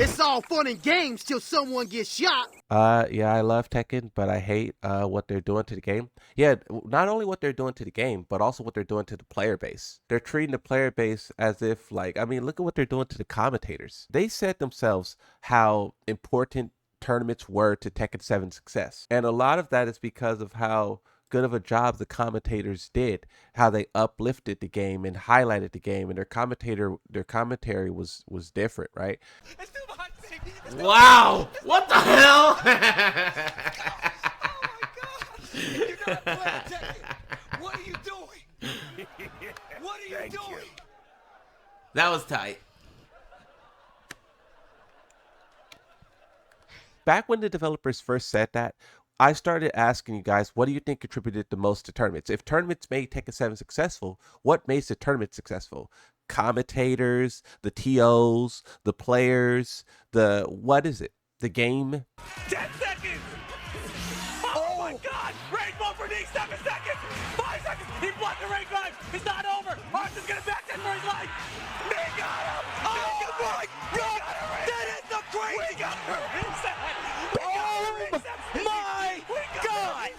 It's all fun and games till someone gets shot. Yeah, I love Tekken, but I hate what they're doing to the game. Yeah, not only what they're doing to the game, but also what they're doing to the player base. They're treating the player base as if, like, I mean, look at what they're doing to the commentators. They said themselves how important tournaments were to Tekken 7's success. And a lot of that is because of how good of a job the commentators did, how they uplifted the game and highlighted the game, and their commentary was different, right? Wow! What the hell? You're not playing Tekken. What are you doing? What are you doing? That was tight. Back when the developers first said that, I started asking you guys, what do you think contributed the most to tournaments? If tournaments made Tekken 7 successful, what makes the tournament successful? Commentators, the TOs, the players, what is it? The game? 10 seconds! Oh my god! Range ball for D, 7 seconds! 5 seconds! He blocked the range 5! It's not over! Arts is gonna back that for his life! They got him! Oh my god! That is the crazy! We got her reset! Oh my god!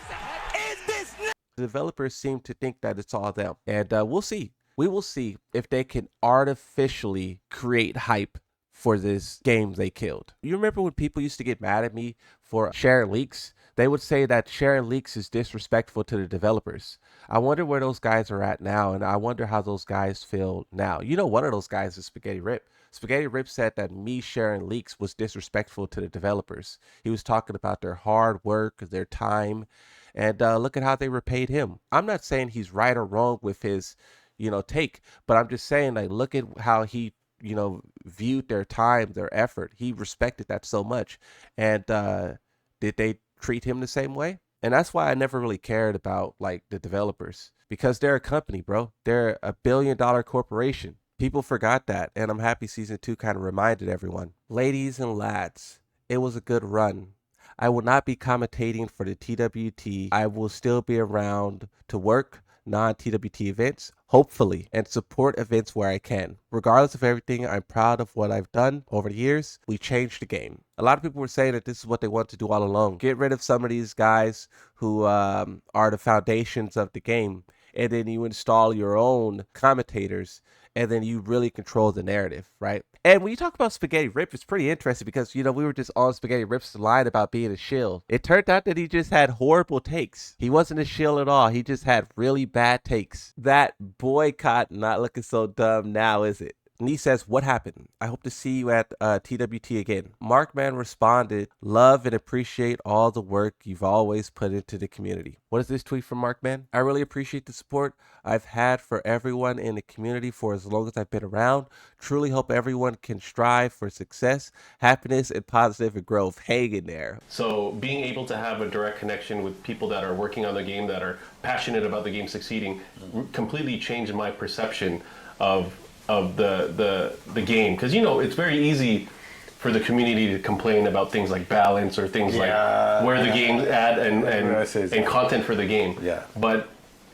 Is this The developers seem to think that it's all them. And we'll see. We will see if they can artificially create hype for this game they killed. You remember when people used to get mad at me for sharing leaks? They would say that sharing leaks is disrespectful to the developers. I wonder where those guys are at now, and I wonder how those guys feel now. You know, one of those guys is Spaghetti Rip. Spaghetti Rip said that me sharing leaks was disrespectful to the developers. He was talking about their hard work, their time, and look at how they repaid him. I'm not saying he's right or wrong with his, take, but I'm just saying, like, look at how he, viewed their time, their effort. He respected that so much. And did they treat him the same way? And that's why I never really cared about like the developers, because they're a company, bro. They're a $1 billion corporation. People forgot that, and I'm happy season 2 kind of reminded everyone. Ladies and lads, it was a good run. I will not be commentating for the TWT. I will still be around to work non-TWT events, hopefully, and support events where I can. Regardless of everything, I'm proud of what I've done over the years. We changed the game. A lot of people were saying that this is what they want to do all along. Get rid of some of these guys who are the foundations of the game, and then you install your own commentators, and then you really control the narrative, right? And when you talk about Spaghetti Rip, it's pretty interesting because, we were just on Spaghetti Rip's line about being a shill. It turned out that he just had horrible takes. He wasn't a shill at all. He just had really bad takes. That boycott not looking so dumb now, is it? And he says, what happened? I hope to see you at TWT again. Markman responded, love and appreciate all the work you've always put into the community. What is this tweet from Markman? I really appreciate the support I've had for everyone in the community for as long as I've been around. Truly hope everyone can strive for success, happiness, and positive growth. Hang in there. So being able to have a direct connection with people that are working on the game, that are passionate about the game succeeding, completely changed my perception of the game, because it's very easy for the community to complain about things like balance or things like where the game's at and content for the game. Yeah. But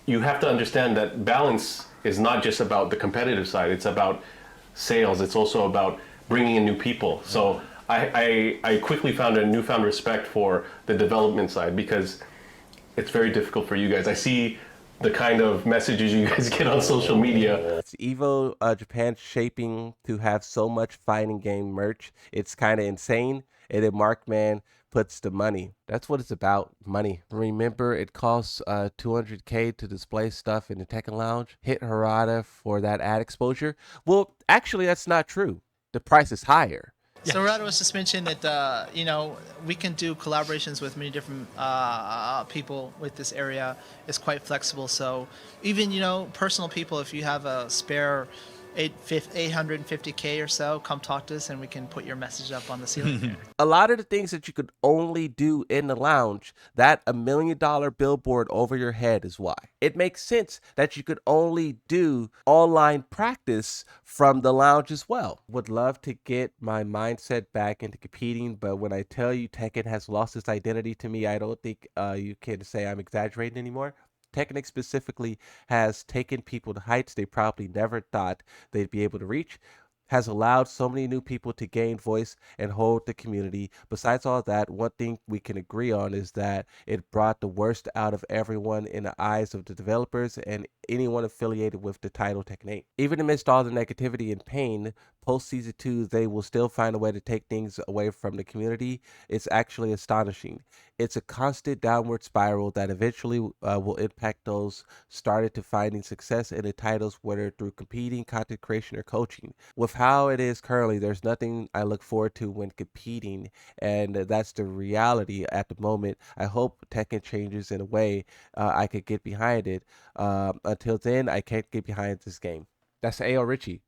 you have to understand that balance is not just about the competitive side. It's about sales. It's also about bringing in new people. So I quickly found a newfound respect for the development side, because it's very difficult for you guys. I see the kind of messages you guys get on social media. It's Evo Japan shaping to have so much fighting game merch. It's kind of insane. And then Markman puts the money. That's what it's about, money. Remember, it costs $200K to display stuff in the Tekken Lounge. Hit Harada for that ad exposure. Well, actually, that's not true. The price is higher. So Rado was just mentioning that we can do collaborations with many different people with this area. It's quite flexible. So even personal people, if you have a spare 850K or so, come talk to us and we can put your message up on the ceiling. A lot of the things that you could only do in the lounge, that $1 million billboard over your head is why. It makes sense that you could only do online practice from the lounge as well. Would love to get my mindset back into competing, but when I tell you Tekken has lost its identity to me, I don't think you can say I'm exaggerating anymore. Tekken specifically has taken people to heights they probably never thought they'd be able to reach. has allowed so many new people to gain voice and hold the community. Besides all that, one thing we can agree on is that it brought the worst out of everyone in the eyes of the developers and anyone affiliated with the title Tekken 8. Even amidst all the negativity and pain, post Season 2, they will still find a way to take things away from the community. It's actually astonishing. It's a constant downward spiral that eventually will impact those started to finding success in the titles, whether through competing, content creation, or coaching. With how it is currently, there's nothing I look forward to when competing, and that's the reality at the moment. I hope Tekken changes in a way I could get behind it. Until then, I can't get behind this game. That's A.O. Richie,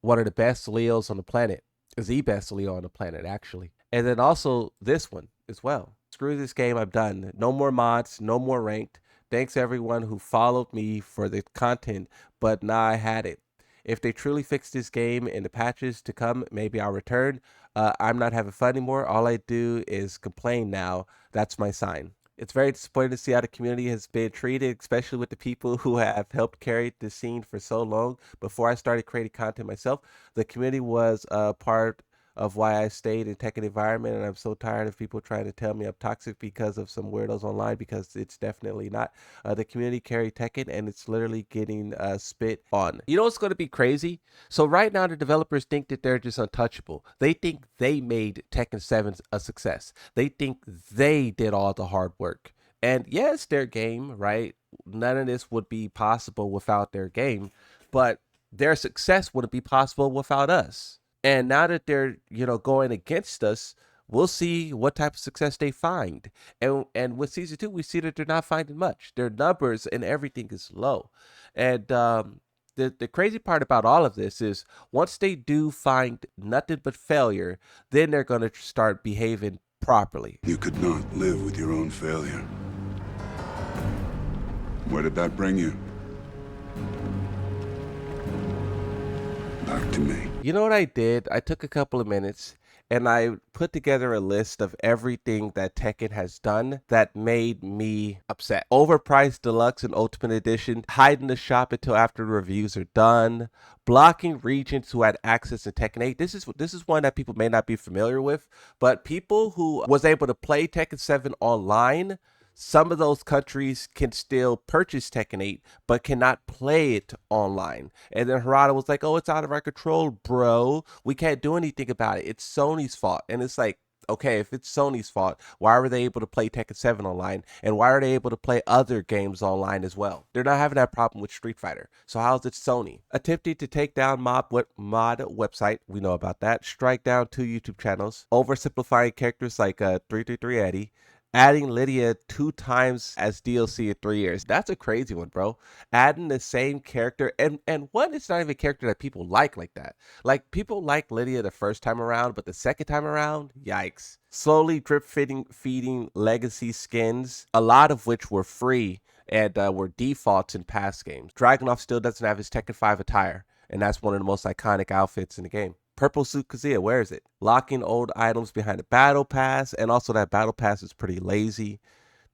one of the best Leos on the planet. Is the best Leo on the planet, actually. And then also this one as well. Screw this game, I'm done. No more mods, no more ranked. Thanks everyone who followed me for the content, but now I had it. If they truly fix this game in the patches to come, maybe I'll return. I'm not having fun anymore. All I do is complain now. That's my sign. It's very disappointing to see how the community has been treated, especially with the people who have helped carry the scene for so long. Before I started creating content myself, the community was a part of why I stayed in Tekken environment, and I'm so tired of people trying to tell me I'm toxic because of some weirdos online, because it's definitely not. The community carried Tekken, and it's literally getting spit on. You know what's going to be crazy? So right now the developers think that they're just untouchable. They think they made Tekken 7 a success. They think they did all the hard work. And yeah, it's their game, right? None of this would be possible without their game, but their success wouldn't be possible without us. And now that they're, going against us, we'll see what type of success they find. And with Season 2, we see that they're not finding much. Their numbers and everything is low. And the crazy part about all of this is once they do find nothing but failure, then they're going to start behaving properly. You could not live with your own failure. Where did that bring you? Back to me. You know what I did? I took a couple of minutes and I put together a list of everything that Tekken has done that made me upset. Overpriced Deluxe and Ultimate Edition, hiding the shop until after the reviews are done, blocking regions who had access to Tekken 8. This is one that people may not be familiar with, but people who was able to play Tekken 7 online, some of those countries can still purchase Tekken 8, but cannot play it online. And then Harada was like, oh, it's out of our control, bro. We can't do anything about it. It's Sony's fault. And it's like, okay, if it's Sony's fault, why were they able to play Tekken 7 online? And why are they able to play other games online as well? They're not having that problem with Street Fighter. So how is it Sony? Attempting to take down mod website, we know about that. Strike down 2 YouTube channels. Oversimplifying characters like 333 Eddie. Adding Lydia 2 times as DLC in 3 years. That's a crazy one, bro. Adding the same character. And one, it's not even a character that people like that. Like, people like Lydia the first time around, but the second time around, yikes. Slowly drip feeding legacy skins, a lot of which were free and were defaults in past games. Dragunov still doesn't have his Tekken 5 attire, and that's one of the most iconic outfits in the game. Purple Suit Kazuya, where is it? Locking old items behind the battle pass, and also that battle pass is pretty lazy.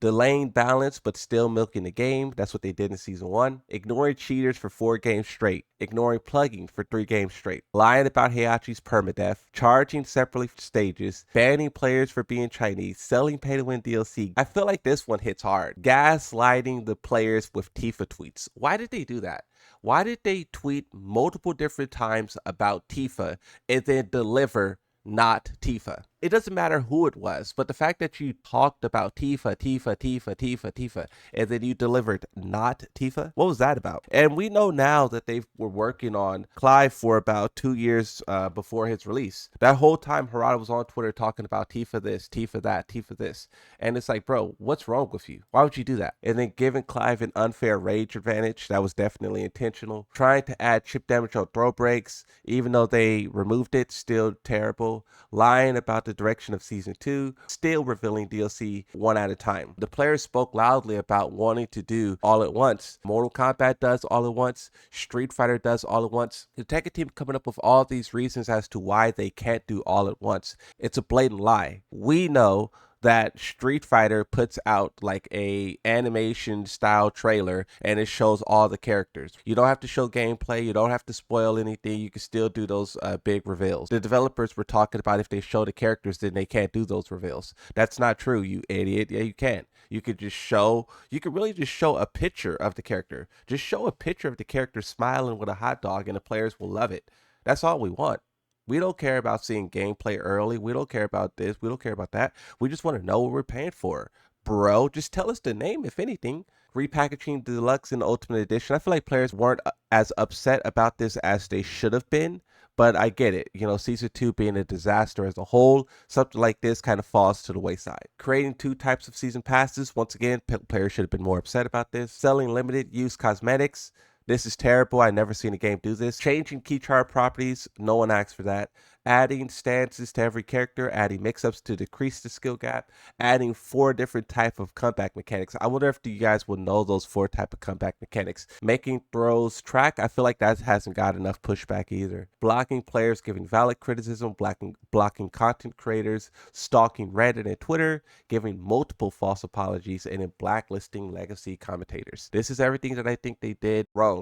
Delaying balance, but still milking the game. That's what they did in Season 1. Ignoring cheaters for 4 games straight. Ignoring plugging for 3 games straight. Lying about Heihachi's permadeath. Charging separately for stages. Banning players for being Chinese. Selling pay-to-win DLC. I feel like this one hits hard. Gaslighting the players with Tifa tweets. Why did they do that? Why did they tweet multiple different times about Tifa and then deliver not Tifa? It doesn't matter who it was, but the fact that you talked about Tifa, and then you delivered not Tifa, what was that about? And we know now that they were working on Clive for about 2 years before his release. That whole time, Harada was on Twitter talking about Tifa this, Tifa that, Tifa this. And it's like, bro, what's wrong with you? Why would you do that? And then giving Clive an unfair rage advantage, that was definitely intentional. Trying to add chip damage on throw breaks, even though they removed it, still terrible. Lying about the direction of Season 2, still revealing DLC one at a time. The players spoke loudly about wanting to do all at once. Mortal Kombat does all at once. Street Fighter does all at once. The Tekken team coming up with all these reasons as to why they can't do all at once. It's a blatant lie. We know that Street Fighter puts out like a animation style trailer and it shows all the characters. You don't have to show gameplay. You don't have to spoil anything. You can still do those big reveals. The developers were talking about if they show the characters, then they can't do those reveals. That's not true, you idiot. Yeah, you can. You could really just show a picture of the character. Just show a picture of the character smiling with a hot dog and the players will love it. That's all we want. We don't care about seeing gameplay early. We don't care about this. We don't care about that. We just want to know what we're paying for. Bro, just tell us the name, if anything. Repackaging Deluxe and Ultimate Edition. I feel like players weren't as upset about this as they should have been, but I get it. You know, Season 2 being a disaster as a whole, something like this kind of falls to the wayside. Creating 2 types of season passes. Once again, players should have been more upset about this. Selling limited use cosmetics. This is terrible. I never seen a game do this. Changing key chart properties. No one asked for that. Adding stances to every character. Adding mix-ups to decrease the skill gap. Adding 4 different type of comeback mechanics. I wonder if you guys will know those 4 type of comeback mechanics. Making throws track. I feel like that hasn't got enough pushback either. Blocking players, giving valid criticism. Blocking content creators. Stalking Reddit and Twitter. Giving multiple false apologies. And then blacklisting legacy commentators. This is everything that I think they did wrong.